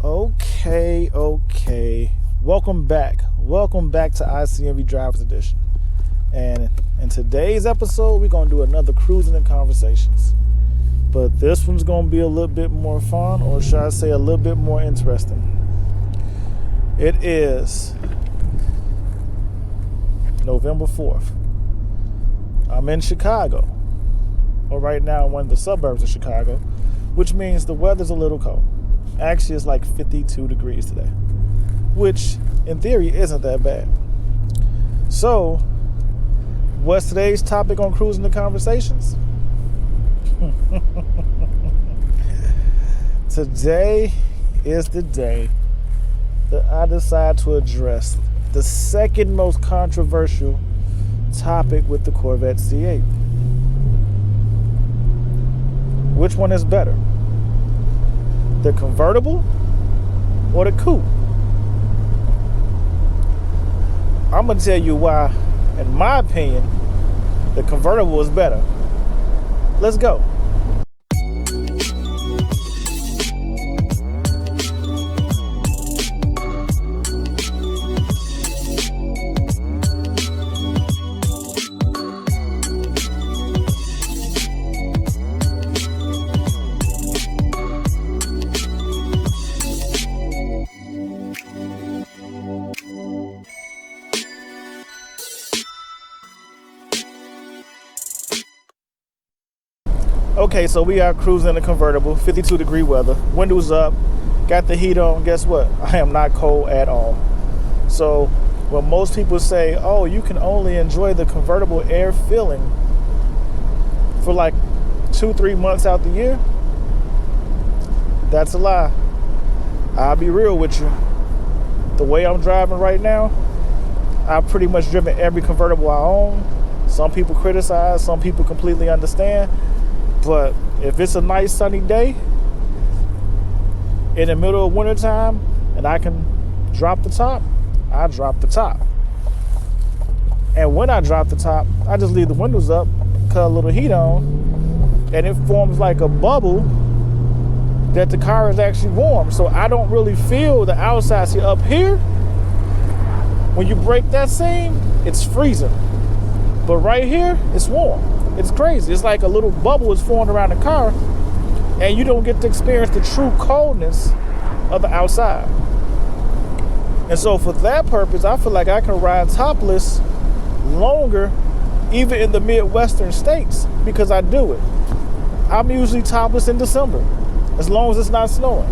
Okay. Welcome back to ICNV Drivers Edition. And in today's episode, we're going to do another Cruising and Conversations. But this one's going to be a little bit more fun, or should I say a little bit more interesting. It is November 4th. I'm in Chicago, or right now in one of the suburbs of Chicago, which means the weather's a little cold. Actually, it's like 52 degrees today, which in theory isn't that bad. So, what's today's topic on Cruising the Conversations? Today is the day that I decide to address the second most controversial topic with the Corvette C8. Which one is better? The convertible or the coupe? I'm going to tell you why, in my opinion, the convertible is better. Let's go. Okay, so we are cruising in a convertible, 52 degree weather, windows up, got the heat on. Guess what? I am not cold at all. So when most people say, oh, you can only enjoy the convertible air feeling for like 2-3 months out the year, that's a lie. I'll be real with you. The way I'm driving right now, I've pretty much driven every convertible I own. Some people criticize, some people completely understand. But if it's a nice sunny day in the middle of wintertime and I can drop the top, I drop the top. And when I drop the top, I just leave the windows up, cut a little heat on, and it forms like a bubble that the car is actually warm. So I don't really feel the outside. See, up here, when you break that seam, it's freezing. But right here, it's warm. It's crazy. It's like a little bubble is formed around the car, and you don't get to experience the true coldness of the outside. And so for that purpose, I feel like I can ride topless longer, even in the Midwestern states, because I do it. I'm usually topless in December, as long as it's not snowing.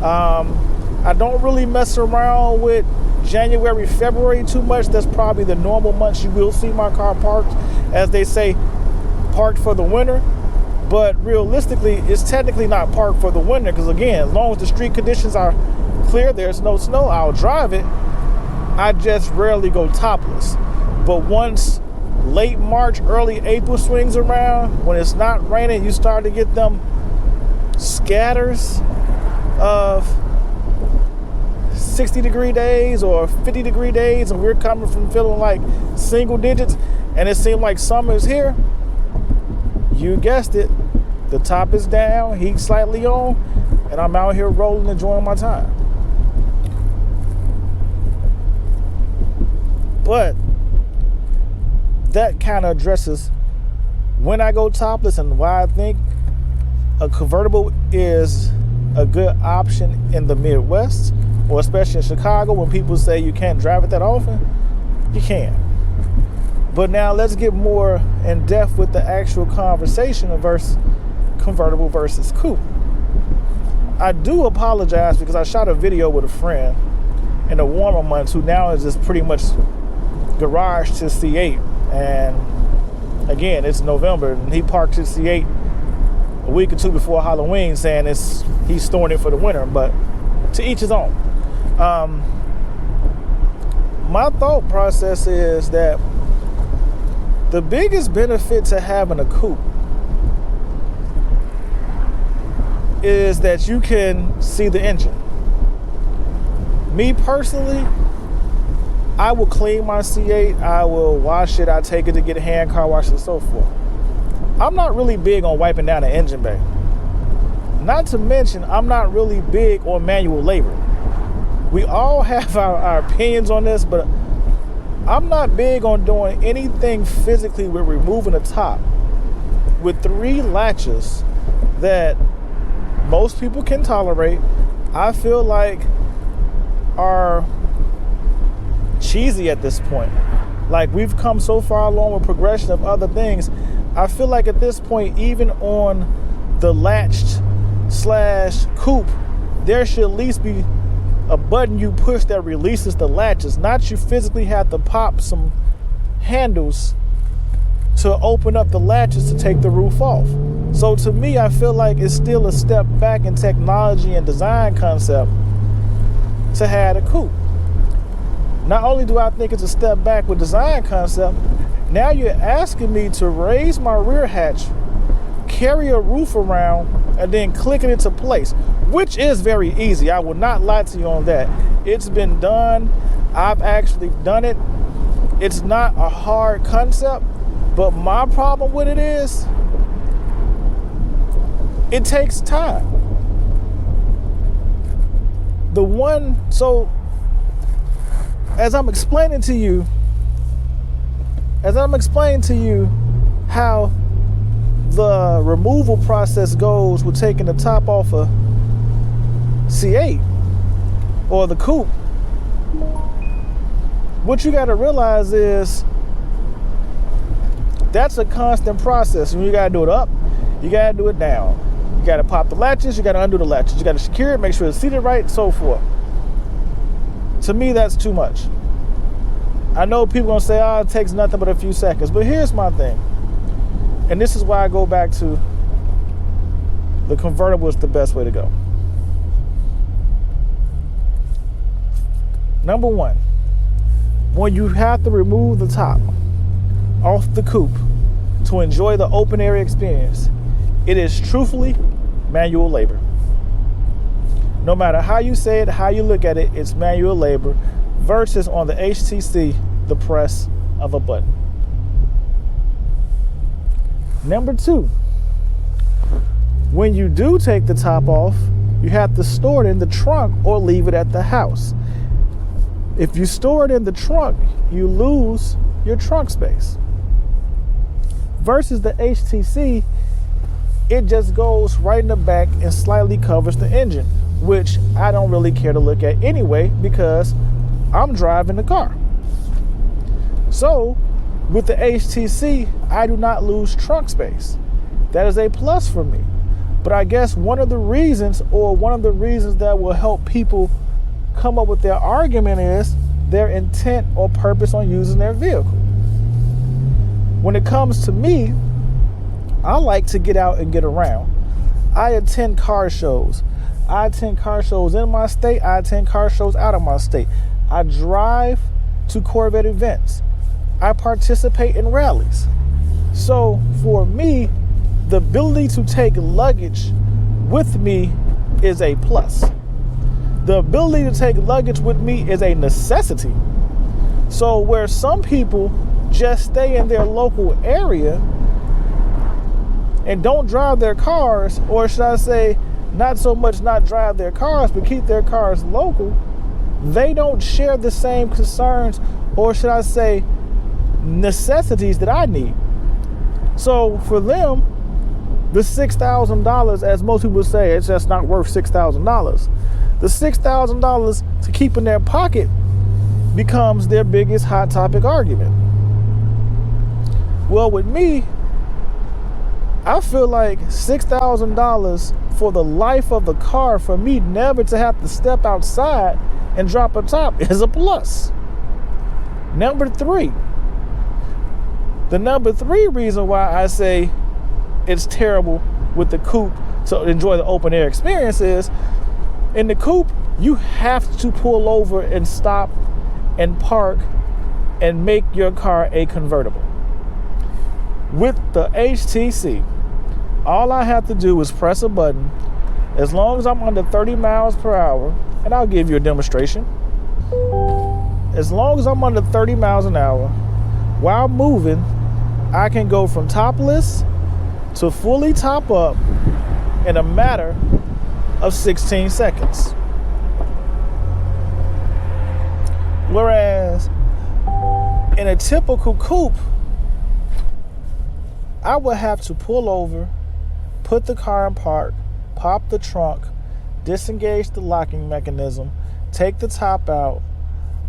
I don't really mess around with January, February too much. That's probably the normal months you will see my car parked, as they say, parked for the winter. But realistically, it's technically not parked for the winter, because again, as long as the street conditions are clear, there's no snow, I'll drive it. I just rarely go topless. But once late March, early April swings around, when it's not raining, you start to get them scatters of 60 degree days or 50 degree days, and we're coming from feeling like single digits, and it seemed like summer is here. You guessed it, the top is down, heat slightly on, and I'm out here rolling, enjoying my time. But that kind of addresses when I go topless and why I think a convertible is a good option in the Midwest, or especially in Chicago, when people say you can't drive it that often. You can. But now let's get more in depth with the actual conversation of convertible versus coupe. I do apologize because I shot a video with a friend in the warmer months who now is just pretty much garage to C8. And again, it's November, and he parked his C8 a week or two before Halloween, saying he's storing it for the winter. But to each his own. My thought process is that the biggest benefit to having a coupe is that you can see the engine. Me personally, I will clean my C8, I will wash it, I take it to get a hand car wash and so forth. I'm not really big on wiping down the engine bay. Not to mention, I'm not really big on manual labor. We all have our opinions on this, but I'm not big on doing anything physically with removing the top with 3 latches that most people can tolerate. I feel like are cheesy at this point. Like, we've come so far along with progression of other things. I feel like at this point, even on the latched / coupe, there should at least be a button you push that releases the latches, not you physically have to pop some handles to open up the latches to take the roof off. So to me, I feel like it's still a step back in technology and design concept to have a coupe. Not only do I think it's a step back with design concept, now you're asking me to raise my rear hatch, carry a roof around, and then click it into place, which is very easy. I will not lie to you on that. It's been done. I've actually done it. It's not a hard concept, but my problem with it is it takes time. As I'm explaining to you how the removal process goes with taking the top off a C8 or the coupe, what you got to realize is that's a constant process. And you got to do it up, you got to do it down. You got to pop the latches, you got to undo the latches, you got to secure it, make sure it's seated right, and so forth. To me, that's too much. I know people gonna say, it takes nothing but a few seconds. But here's my thing. And this is why I go back to the convertible is the best way to go. Number one, when you have to remove the top off the coupe to enjoy the open air experience, it is truthfully manual labor. No matter how you say it, how you look at it, it's manual labor versus on the HTC, the press of a button. Number 2, when you do take the top off, you have to store it in the trunk or leave it at the house. If you store it in the trunk, you lose your trunk space. Versus the HTC, it just goes right in the back and slightly covers the engine, which I don't really care to look at anyway because I'm driving the car. So with the HTC, I do not lose trunk space. That is a plus for me. But I guess one of the reasons that will help people come up with their argument is their intent or purpose on using their vehicle. When it comes to me, I like to get out and get around. I attend car shows. I attend car shows in my state. I attend car shows out of my state. I drive to Corvette events. I participate in rallies. So for me, the ability to take luggage with me is a plus. The ability to take luggage with me is a necessity. So where some people just stay in their local area and don't drive their cars, or should I say, not so much not drive their cars, but keep their cars local, they don't share the same concerns, or should I say, necessities that I need. So for them, the $6,000, as most people say, it's just not worth $6,000. The $6,000 to keep in their pocket becomes their biggest hot topic argument. Well, with me, I feel like $6,000 for the life of the car, for me never to have to step outside and drop a top, is a plus. Number 3. The number 3 reason why I say it's terrible with the coupe to enjoy the open air experience is, in the coupe, you have to pull over and stop and park and make your car a convertible. With the HTC, all I have to do is press a button. As long as I'm under 30 miles per hour, and I'll give you a demonstration. As long as I'm under 30 miles an hour, while moving, I can go from topless to fully top up in a matter of 16 seconds. Whereas in a typical coupe, I would have to pull over, put the car in park, pop the trunk, disengage the locking mechanism, take the top out,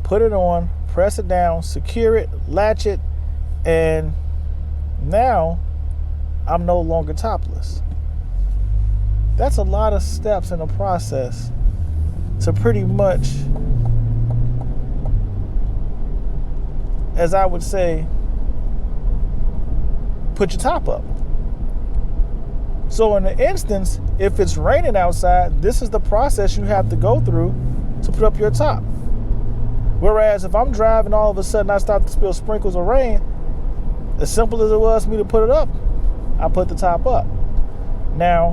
put it on, press it down, secure it, latch it, and now I'm no longer topless. That's a lot of steps in the process to pretty much, as I would say, put your top up. So in the instance, if it's raining outside, this is the process you have to go through to put up your top. Whereas if I'm driving, all of a sudden I start to spill sprinkles of rain, as simple as it was for me to put it up, I put the top up. Now,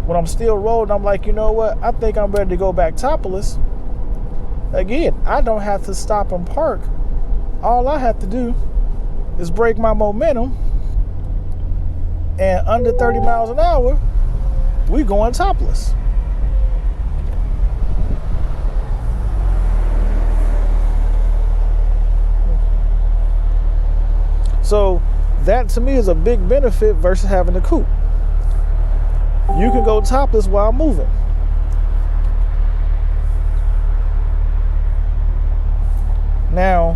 when I'm still rolling, I'm like, you know what? I think I'm ready to go back topless. Again, I don't have to stop and park. All I have to do is break my momentum, and under 30 miles an hour, we going topless. So that to me is a big benefit versus having a coupe. You can go topless while moving. Now,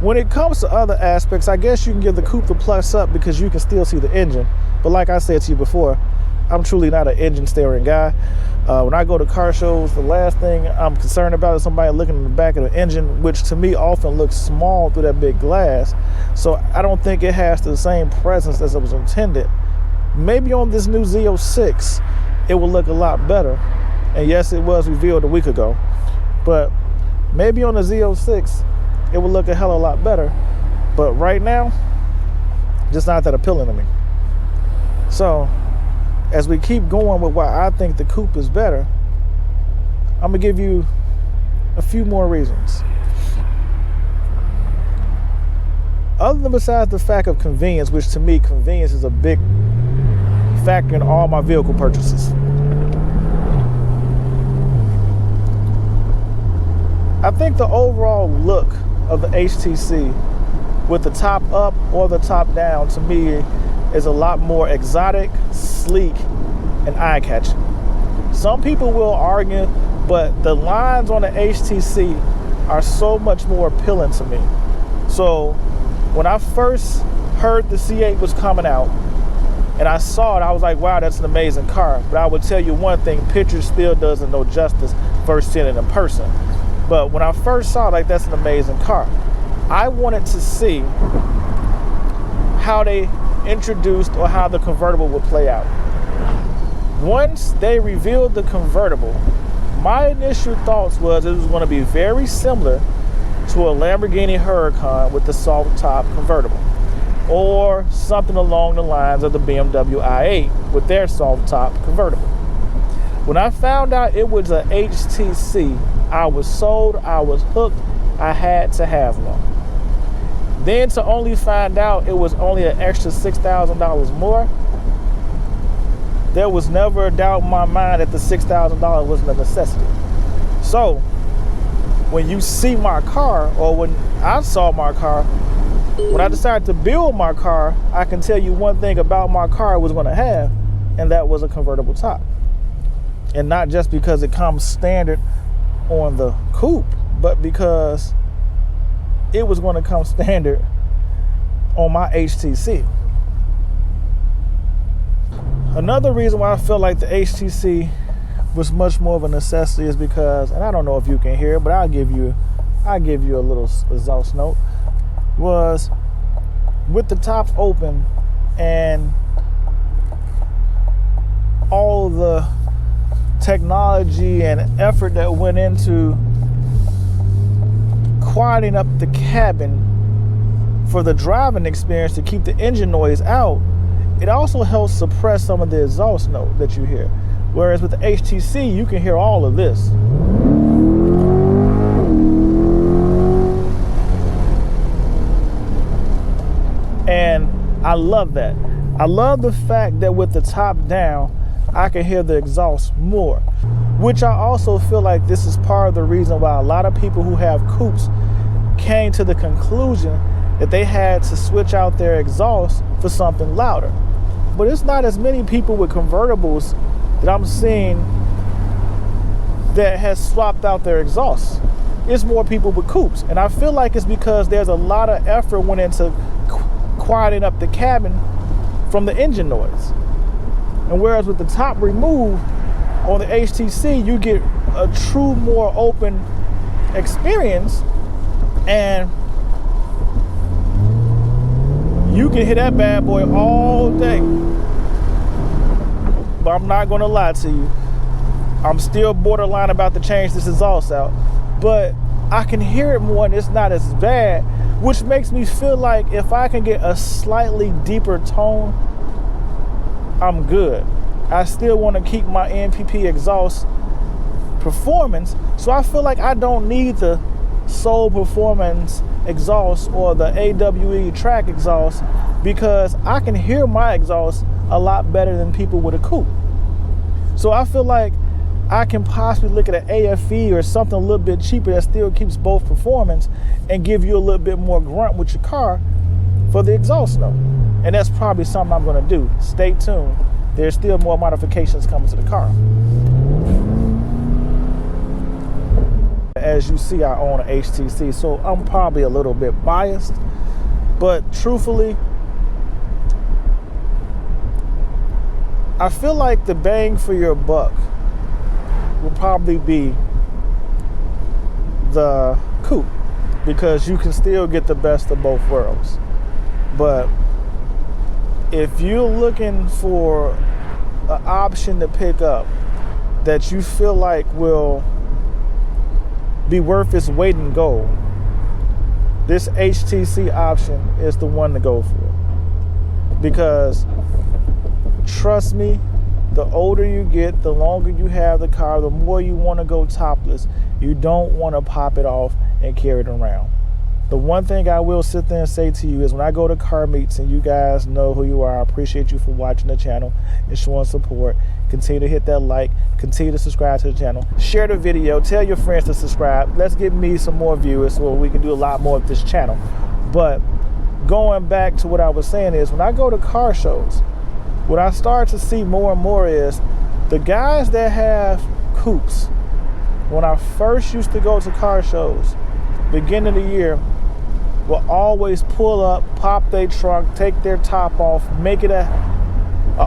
when it comes to other aspects, I guess you can give the coupe the plus up because you can still see the engine. But like I said to you before, I'm truly not an engine staring guy. When I go to car shows, the last thing I'm concerned about is somebody looking in the back of the engine, which to me often looks small through that big glass. So I don't think it has the same presence as it was intended. Maybe on this new Z06, it will look a lot better. And yes, it was revealed a week ago. But maybe on the Z06, it will look a hell of a lot better. But right now, just not that appealing to me. So, as we keep going with why I think the coupe is better, I'm going to give you a few more reasons. Other than besides the fact of convenience, which to me, convenience is a big factor in all my vehicle purchases. I think the overall look of the HTC with the top up or the top down to me is a lot more exotic, sleek, and eye-catching. Some people will argue, but the lines on the HTC are so much more appealing to me. So when I first heard the C8 was coming out and I saw it, I was like, wow, that's an amazing car. But I would tell you one thing, pictures still doesn't do justice versus seeing it in person. But when I first saw it, like, that's an amazing car. I wanted to see how they introduced or how the convertible would play out. Once they revealed the convertible, my initial thoughts was it was going to be very similar to a Lamborghini Huracan with the soft top convertible, or something along the lines of the BMW i8 with their soft top convertible. When I found out it was a HTC, I was sold, I was hooked, I had to have one. Then to only find out it was only an extra $6,000 more, there was never a doubt in my mind that the $6,000 wasn't a necessity. So when you see my car, or when I saw my car, when I decided to build my car, I can tell you one thing about my car it was going to have, and that was a convertible top. And not just because it comes standard on the coupe, but because it was going to come standard on my HTC. Another reason why I feel like the HTC was much more of a necessity is because, and I don't know if you can hear it, but I'll give you a little exhaust note, was with the top open and all the technology and effort that went into quieting up the cabin for the driving experience to keep the engine noise out, it also helps suppress some of the exhaust note that you hear. Whereas with the HTC, you can hear all of this. And I love that. I love the fact that with the top down, I can hear the exhaust more, which I also feel like this is part of the reason why a lot of people who have coupes came to the conclusion that they had to switch out their exhaust for something louder. But it's not as many people with convertibles that I'm seeing that has swapped out their exhausts. It's more people with coupes. And I feel like it's because there's a lot of effort went into quieting up the cabin from the engine noise. And whereas with the top removed on the HTC, you get a true, more open experience, and you can hit that bad boy all day. But I'm not gonna lie to you, I'm still borderline about to change this exhaust out, but I can hear it more and it's not as bad, which makes me feel like if I can get a slightly deeper tone, I'm good. I still want to keep my NPP exhaust performance, so I feel like I don't need the Soul Performance exhaust or the AWE track exhaust, because I can hear my exhaust a lot better than people with a coupe. So I feel like I can possibly look at an AFE or something a little bit cheaper that still keeps both performance and give you a little bit more grunt with your car for the exhaust note. And that's probably something I'm gonna do. Stay tuned. There's still more modifications coming to the car. As you see, I own an HTC, so I'm probably a little bit biased, but truthfully, I feel like the bang for your buck will probably be the coupe, because you can still get the best of both worlds. But if you're looking for an option to pick up that you feel like will be worth its weight in gold, this HTC option is the one to go for. Because trust me, the older you get, the longer you have the car, the more you want to go topless. You don't want to pop it off and carry it around. The one thing I will sit there and say to you is when I go to car meets, and you guys know who you are, I appreciate you for watching the channel and showing support. Continue to hit that like, continue to subscribe to the channel, share the video, tell your friends to subscribe. Let's get me some more viewers so we can do a lot more of this channel. But going back to what I was saying is, when I go to car shows, what I start to see more and more is the guys that have coupes. When I first used to go to car shows, beginning of the year, will always pull up, pop their trunk, take their top off, make it a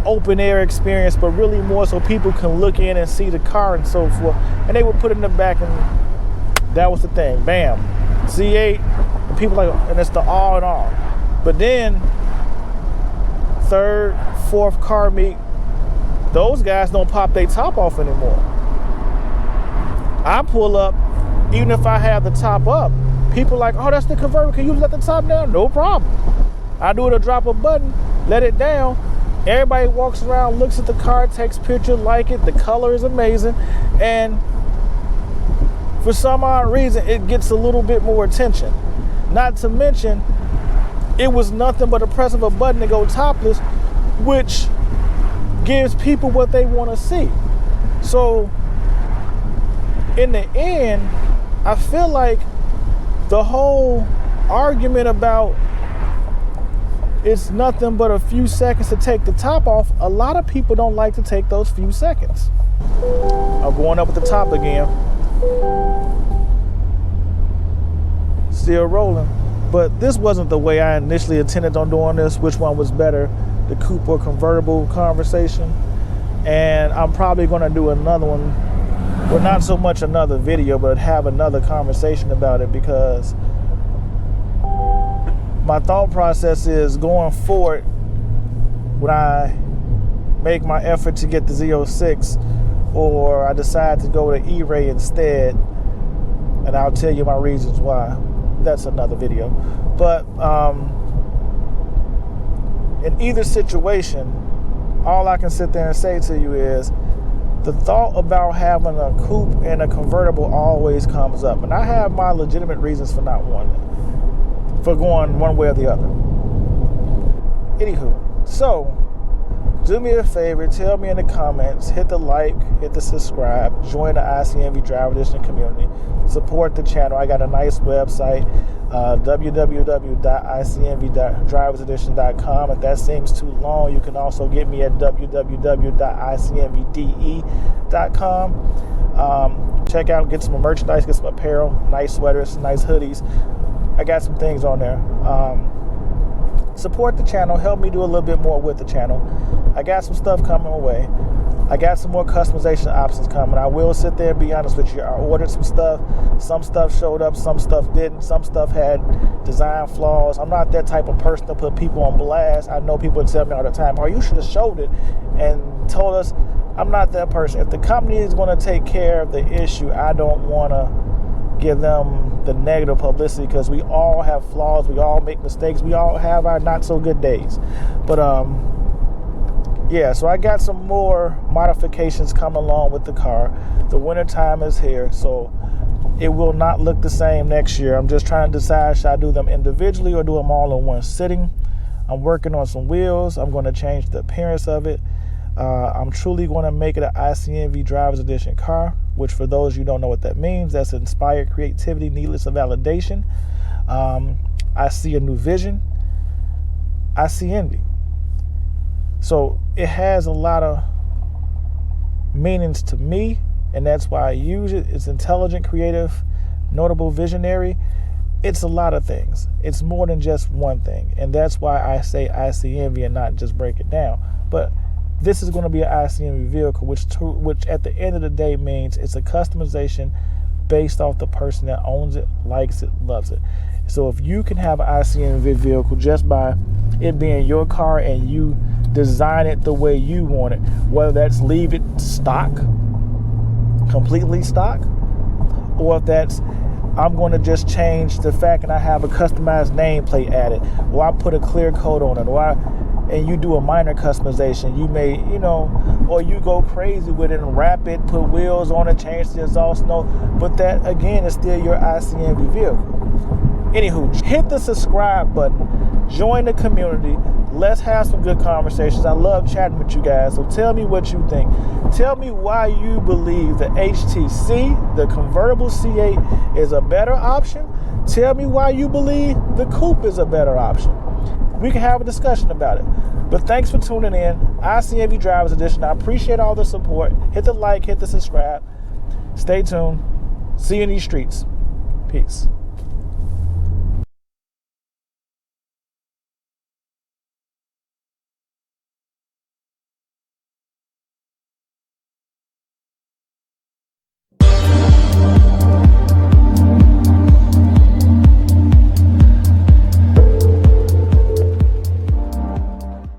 open air experience, but really more so people can look in and see the car and so forth. And they would put it in the back, and that was the thing. Bam, Z8, and people like, and it's the all in all. But then third, fourth car meet, those guys don't pop their top off anymore. I pull up, even if I have the top up, people like, oh, that's the convertible, can you let the top down? No problem. I do it, a drop a button, let it down. Everybody walks around, looks at the car, takes pictures, like it, the color is amazing, and for some odd reason, it gets a little bit more attention. Not to mention, it was nothing but a press of a button to go topless, which gives people what they want to see. So in the end, I feel like the whole argument about it's nothing but a few seconds to take the top off, a lot of people don't like to take those few seconds. I'm going up at the top again. Still rolling. But this wasn't the way I initially intended on doing this, which one was better, the coupe or convertible conversation. And I'm probably gonna do another one, well, not so much another video, but have another conversation about it, because my thought process is going forward, when I make my effort to get the Z06 or I decide to go to E-Ray instead, and I'll tell you my reasons why. That's another video. But in either situation, all I can sit there and say to you is the thought about having a coupe and a convertible always comes up. And I have my legitimate reasons for not wanting it, for going one way or the other. Anywho, so do me a favor, tell me in the comments, hit the like, hit the subscribe, join the ICNV Driver Edition community, support the channel. I got a nice website, www.icnvdriversedition.com. If that seems too long, you can also get me at www.icnvde.com. Check out, get some merchandise, get some apparel, nice sweaters, nice hoodies. I got some things on there. Support the channel, help me do a little bit more with the channel. I got some stuff coming away. I got some more customization options coming. I will sit there and be honest with you. I ordered some stuff. Some stuff showed up, some stuff didn't. Some stuff had design flaws. I'm not that type of person to put people on blast. I know people tell me all the time, oh, you should have showed it and told us. I'm not that person. If the company is going to take care of the issue, I don't want to give them the negative publicity, because we all have flaws, we all make mistakes, we all have our not so good days. But yeah, so I got some more modifications coming along with the car. The winter time is here, so it will not look the same next year. I'm just trying to decide, should I do them individually or do them all in one sitting. I'm working on some wheels. I'm going to change the appearance of it. I'm truly going to make it an ICNV Drivers Edition car, which for those you don't know what that means, that's inspired creativity, needless of validation. I see a new vision. I see envy. So it has a lot of meanings to me, and that's why I use it. It's intelligent, creative, notable, visionary. It's a lot of things. It's more than just one thing, and that's why I say ICNV and not just break it down. But this is going to be an ICNV vehicle, which at the end of the day means it's a customization based off the person that owns it, likes it, loves it. So if you can have an ICNV vehicle just by it being your car and you design it the way you want it, whether that's leave it stock, completely stock, or if that's I'm going to just change the fact that I have a customized nameplate added, or I put a clear coat on it, and you do a minor customization, you may, or you go crazy with it and wrap it, put wheels on it, change the exhaust note, but that again is still your ICNV vehicle. Anywho, hit the subscribe button, join the community, let's have some good conversations. I love chatting with you guys, so tell me what you think. Tell me why you believe the HTC, the convertible C8, is a better option. Tell me why you believe the Coupe is a better option. We can have a discussion about it. But thanks for tuning in. ICNV Drivers Edition. I appreciate all the support. Hit the like, hit the subscribe. Stay tuned. See you in these streets. Peace.